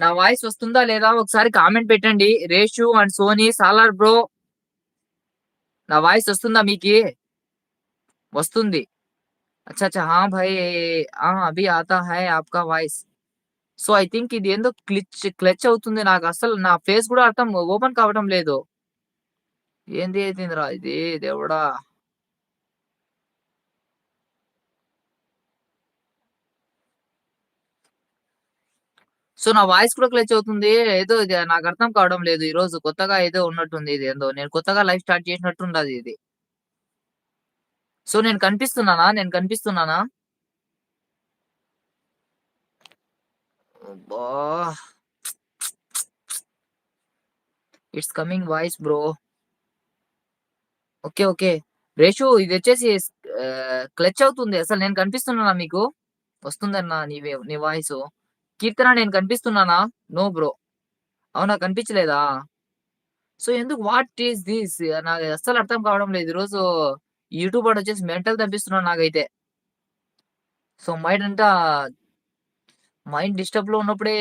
నా వాయిస్ వస్తుందా లేదా ఒకసారి కామెంట్ పెట్టండి. రేషు అండ్ సోనీ, సాలార్ బ్రో నా వాయిస్ వస్తుందా మీకి? వస్తుంది. అచ్చా! అచ్చా! हाँ भाई అభి आता है आपका వాయిస్. సో, ఐ థింక్ ఇదేందో క్లచ్ అవుతుంది. నాకసలు నా ఫేస్ గూడా ఓపెన్ కావటం లేదు. ఏంది అయితుందిరా ఇది దేవుడా! సో, నా వాయిస్ కూడా క్లచ్ అవుతుంది. ఏదో ఇది నాకర్థం కావడం లేదు. ఈరోజు కొత్తగా ఏదో ఉన్నట్టుంది ఇదేందో. నేను కొత్తగా లైవ్ స్టార్ట్ చేసినట్టున్నది ఇది. సో, నేను కనిపిస్తున్నానా? నేను కనిపిస్తున్నానా? అబ్బా! It's coming voice bro. Okay. Okay. రేషు ఇదొచ్చేసి క్లచ్ అవుతుంది. అసలు నేను కనిపిస్తున్నానా మీకు? వస్తుందన్నా నీ వాయిసు. కీర్తన నేను కనిపిస్తున్నానా? No bro. అవునా కనిపించలేదా? సో, ఎందుకు వాట్ ఈస్ థిస్? నాకు అస్సలు అర్థం కావడం లేదు. ఈరోజు యూట్యూబ్ వాడొచ్చేసి మెంటల్ తెప్పిస్తున్నాడు నాకైతే. సో, మైండ్ డిస్టర్బ్‌లో ఉన్నప్పుడే